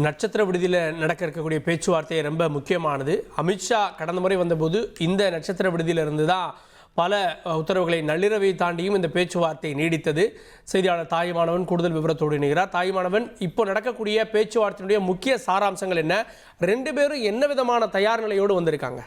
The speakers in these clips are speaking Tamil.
நட்சத்திர விடுதியில் நடக்க இருக்கக்கூடிய பேச்சுவார்த்தை ரொம்ப முக்கியமானது. அமித்ஷா கடந்த முறை வந்தபோது இந்த நட்சத்திர விடுதியில் இருந்து தான் பல உத்தரவுகளை நள்ளிரவை தாண்டியும் இந்த பேச்சுவார்த்தை நீடித்தது. செய்தியாளர் தாயுமானவன் கூடுதல் விவரத்தோடு இணைகிறார். தாயுமானவன், இப்போ நடக்கக்கூடிய பேச்சுவார்த்தையினுடைய முக்கிய சாராம்சங்கள் என்ன? ரெண்டு பேரும் என்ன விதமான தயார் நிலையோடு வந்திருக்காங்க?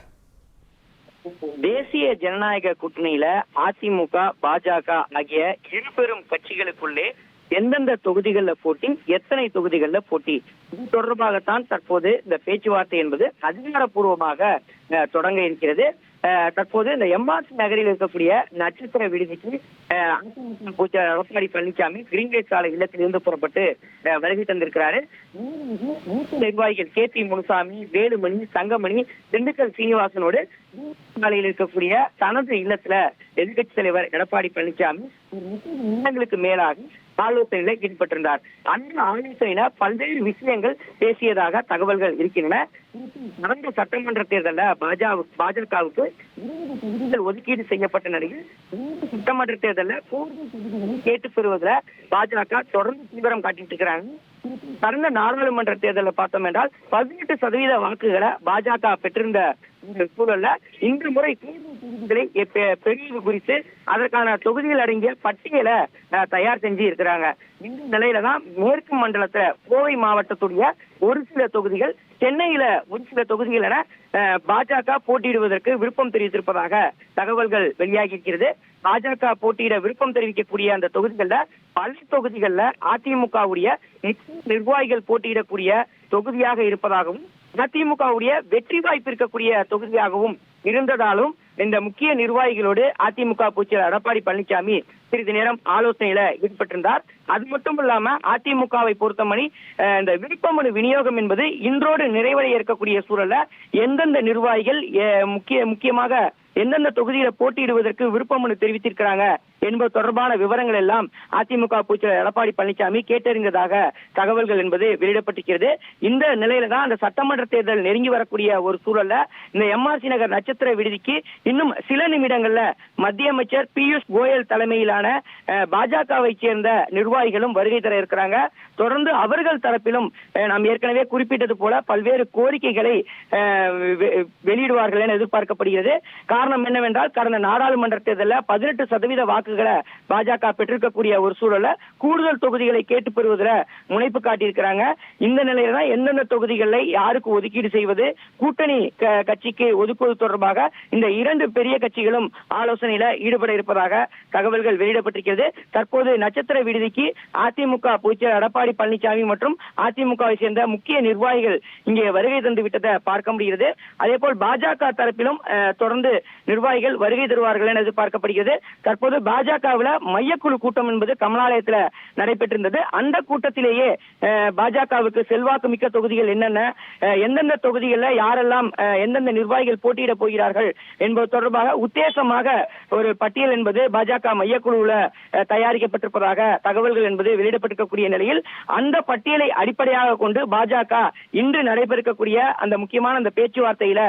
தேசிய ஜனநாயக கூட்டணியில அதிமுக, பாஜக ஆகிய இரு பெரும் கட்சிகளுக்குள்ளே எந்தெந்த தொகுதிகளில் போட்டி, எத்தனை தொகுதிகளில் போட்டி, இது தொடர்பாகத்தான் தற்போது இந்த பேச்சுவார்த்தை என்பது அதிகாரப்பூர்வமாக தொடங்க இருக்கிறது. தற்போது இந்த எம்ஆர்சி நகரில் இருக்கக்கூடிய நட்சத்திர விடுதிக்கு அதிமுக பொதுச்செயலாளர் எடப்பாடி பழனிசாமி கிரீன்வேஸ் சாலை இல்லத்திலிருந்து புறப்பட்டு வருகை தந்திருக்கிறாரு. மூத்த நிர்வாகிகள் கே.பி. முனுசாமி, வேலுமணி, தங்கமணி, திண்டுக்கல் சீனிவாசனோடு சாலையில் இருக்கக்கூடிய தனது இல்லத்துல எதிர்கட்சி தலைவர் எடப்பாடி பழனிசாமி நிமிடங்களுக்கு மேலாக ஆலோசனையில ஈடுபட்டிருந்தார். அந்த ஆலோசனையில பல்வேறு விஷயங்கள் பேசியதாக தகவல்கள் இருக்கின்றன. நடந்த சட்டமன்ற தேர்தலில் பாஜகவுக்கு 20 தொகுதிகள் ஒதுக்கீடு செய்யப்பட்ட நிலையில் சட்டமன்ற தேர்தலில் கேட்டு பெறுவதில் பாஜக தொடர்ந்து தீவிரம் காட்டிட்டு இருக்கிறாங்க. கடந்த நாடாளுமன்ற தேர்தலில் பார்த்தோம் என்றால் 18% வாக்குகளை பாஜக பெற்றிருந்த சூழல்ல இந்த முறை தொகுதிகளை பெரிய குறித்து அதற்கான தொகுதிகள் அடங்கிய பட்டியலை தயார் செஞ்சு இருக்கிறாங்க. இந்த நிலையில தான் மேற்கு மண்டலத்துல கோவை மாவட்டத்துடைய ஒரு சில தொகுதிகள், சென்னையில ஒரு சில தொகுதிகள் என பாஜக போட்டியிடுவதற்கு விருப்பம் தெரிவித்திருப்பதாக தகவல்கள் வெளியாகி இருக்கிறது. பாஜக போட்டியிட விருப்பம் தெரிவிக்கக்கூடிய அந்த தொகுதிகள்ல பல தொகுதிகள்ல அதிமுகவுடைய நிர்வாகிகள் போட்டியிடக்கூடிய தொகுதியாக இருப்பதாகவும், அதிமுகவுடைய வெற்றி வாய்ப்பு இருக்கக்கூடிய தொகுதியாகவும் இருந்ததாலும் இந்த முக்கிய நிர்வாகிகளோடு அதிமுக பொதுச்செயலாளர் எடப்பாடி பழனிசாமி சிறிது நேரம் ஆலோசனையில ஈடுபட்டிருந்தார். அது மட்டும் இல்லாம அதிமுகவை பொறுத்தமணி இந்த விருப்பமனு விநியோகம் என்பது இன்றோடு நிறைவடைய இருக்கக்கூடிய சூழல்ல எந்தெந்த நிர்வாகிகள் முக்கியமாக எந்தெந்த தொகுதியில போட்டியிடுவதற்கு விருப்பமனு தெரிவித்திருக்கிறாங்க என்பது தொடர்பான விவரங்கள் எல்லாம் அதிமுக பொதுச்செயலாளர் எடப்பாடி பழனிசாமி கேட்டறிந்ததாக தகவல்கள் என்பது வெளியிடப்பட்டிருக்கிறது. இந்த நிலையில தான் அந்த சட்டமன்ற தேர்தல் நெருங்கி வரக்கூடிய ஒரு சூழல்ல இந்த எம்ஆர்சி நகர் நட்சத்திர விடுதிக்கு இன்னும் சில நிமிடங்கள்ல மத்திய அமைச்சர் பியூஷ் கோயல் தலைமையிலான பாஜகவை சேர்ந்த நிர்வாகிகளும் வருகை தர இருக்கிறாங்க. தொடர்ந்து அவர்கள் தரப்பிலும் நாம் ஏற்கனவே குறிப்பிட்டது போல பல்வேறு கோரிக்கைகளை வெளியிடுவார்கள் என எதிர்பார்க்கப்படுகிறது. காரணம் என்னவென்றால் கடந்த நாடாளுமன்ற தேர்தலில் 18% வாக்குகளை பாஜக பெற்றிருக்கக்கூடிய ஒரு சூழல்ல கூடுதல் தொகுதிகளை கேட்டு பெறுவதில் முனைப்பு காட்டியிருக்கிறாங்க. இந்த நிலையில தான் எந்தெந்த தொகுதிகளில் யாருக்கு ஒதுக்கீடு செய்வது, கூட்டணி கட்சிக்கு ஒதுக்குவது தொடர்பாக இந்த இரண்டு பெரிய கட்சிகளும் ஆலோசனையில ஈடுபட இருப்பதாக தகவல்கள் வெளியிடப்பட்டிருக்கிறது. தற்போது நட்சத்திர விடுதிக்கு அதிமுக பொதுச்செயலாளர் எடப்பாடி பழனிசாமி மற்றும் அதிமுகவை சேர்ந்த முக்கிய நிர்வாகிகள் இங்கே வருகை தந்து விட்டதை பார்க்க முடிகிறது. அதே போல் பாஜக தரப்பிலும் தொடர்ந்து நிர்வாகிகள் வருகை தருவார்கள் என எதிர்பார்க்கப்படுகிறது. தற்போது பாஜகவில் மையக்குழு கூட்டம் என்பது கமலாலயத்தில் நடைபெற்றிருந்தது. அந்த கூட்டத்திலேயே பாஜகவுக்கு செல்வாக்கு மிக்க தொகுதிகள் என்னென்ன, எந்தெந்த தொகுதிகளில் யாரெல்லாம் எந்தெந்த நிர்வாகிகள் போட்டியிட போகிறார்கள் என்பது தொடர்பாக உத்தேசமாக ஒரு பட்டியல் என்பது பாஜக மையக்குழுவில் தயாரிக்கப்பட்டிருப்பதாக தகவல்கள் என்பது வெளியிடப்பட்டிருக்கக்கூடிய நிலையில் அந்த பட்டியலை அடிப்படையாக கொண்டு பாஜக இன்று நடைபெறக்கூடிய அந்த முக்கியமான அந்த பேச்சுவார்த்தையில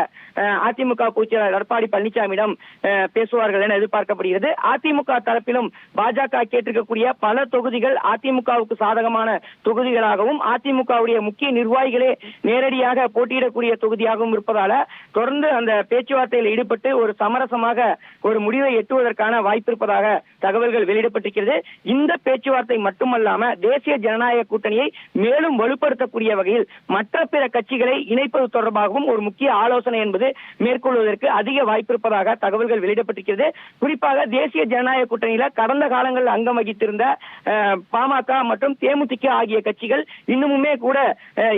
அதிமுக பொதுச்செயலாளர் எடப்பாடி பழனிசாமியிடம் பேசுவார்கள் என எதிர்பார்க்கப்படுகிறது. அதிமுக தரப்பிலும் பாஜக கேட்டிருக்கக்கூடிய பல தொகுதிகள் அதிமுகவுக்கு சாதகமான தொகுதிகளாகவும் அதிமுகவுடைய முக்கிய நிர்வாகிகளே நேரடியாக போட்டியிடக்கூடிய தொகுதியாகவும் இருப்பதால தொடர்ந்து அந்த பேச்சுவார்த்தையில் ஈடுபட்டு ஒரு சமரசமாக ஒரு முடிவை எட்டுவதற்கான வாய்ப்பு இருப்பதாக தகவல்கள் வெளியிடப்பட்டிருக்கிறது. இந்த பேச்சுவார்த்தை மட்டுமல்லாம தேசிய ஜனநாயக கூட்டணியை மேலும் வலுப்படுத்தக்கூடிய வகையில் மற்ற பிற கட்சிகளை இணைப்பது தொடர்பாகவும் ஒரு முக்கிய ஆலோசனை என்பது மேற்கொள்வதற்கு அதிக வாய்ப்பு இருப்பதாக தகவல்கள் வெளியிடப்பட்டிருக்கிறது. குறிப்பாக தேசிய ஜனநாயக கூட்டணியில கடந்த காலங்களில் அங்கம் வகித்திருந்த பாமக மற்றும் தேமுதிக ஆகிய கட்சிகள் இன்னுமுமே கூட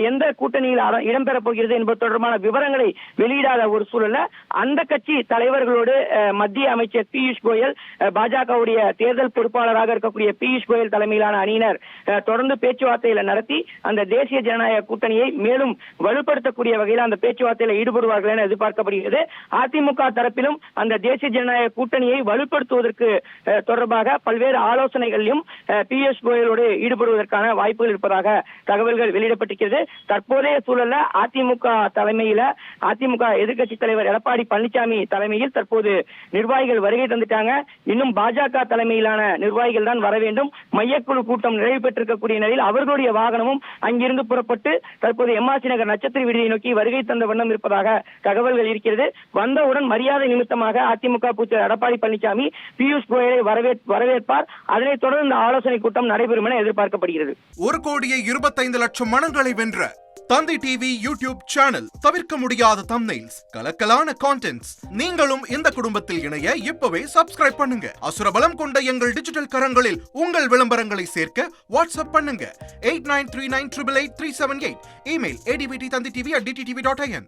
எந்த கூட்டணியில் இடம்பெற போகிறது என்பது தொடர்பான விவரங்களை வெளியிடாத ஒரு சூழல்ல அந்த கட்சி தலைவர்களோடு மத்திய அமைச்சர் பியூஷ் கோயல், பாஜகவுடைய தேர்தல் பொறுப்பாளராக இருக்கக்கூடிய பியூஷ் கோயல் தலைமையிலான அணியினர் தொடர்ந்து பேச்சுவார்த்தையில நடத்தி அந்த தேசிய ஜனநாயக கூட்டணியை மேலும் வலுப்படுத்தக்கூடிய வகையில் அந்த பேச்சுவார்த்தையில ஈடுபடுவார்கள் என எதிர்பார்க்கப்படுகிறது. அதிமுக தரப்பிலும் அந்த தேசிய ஜனநாயக கூட்டணியை வலுப்படுத்துவதற்கு தொடர்பாக பல்வேறு ஆலோசனைகளிலும் பியூஷ் கோயலோடு ஈடுபடுவதற்கான வாய்ப்புகள் இருப்பதாக தகவல்கள் வெளியிடப்பட்டிருக்கிறது. தற்போதைய சூழல்ல அதிமுக எதிர்க்கட்சி தலைவர் எடப்பாடி பழனிசாமி தலைமையில் தற்போது நிர்வாகிகள் வருகை தந்துட்டாங்க. இன்னும் பாஜக தலைமையிலான நிர்வாகிகள் தான் வர வேண்டும். மையக்குழு கூட்டம் நிறைவு பெற்றிருக்கக்கூடிய நிலையில் அவர்களுடைய வாகனமும் அங்கிருந்து புறப்பட்டு தற்போது எம்ஆர்சி நகர் நட்சத்திர விடுதியை நோக்கி வருகை தந்த வண்ணம் இருப்பதாக தகவல்கள் இருக்கிறது. வந்தவுடன் மரியாதை நிமித்தமாக அதிமுக பொதுச்செயலாளர் எடப்பாடி பழனிசாமி பியூஷ் கோயலை வரவேற்பார். அதனைத் தொடர்ந்து இந்த ஆலோசனை கூட்டம் நடைபெறும் என எதிர்பார்க்கப்படுகிறது. 1,25,00,000 மனங்களை வென்ற தந்தி டிவி யூடியூப் சேனல். தவிர்க்க முடியாத தம்ப்நெயில்ஸ், கலக்கலான கான்டென்ட்ஸ். நீங்களும் இந்த குடும்பத்தில் இணைய இப்பவே சப்ஸ்கிரைப் பண்ணுங்க. அசுரபலம் கொண்ட எங்கள் டிஜிட்டல் கரங்களில் உங்கள் விளம்பரங்களை சேர்க்க வாட்ஸ்அப் பண்ணுங்க. 8939888378. Email advtthanditv@dttv.in.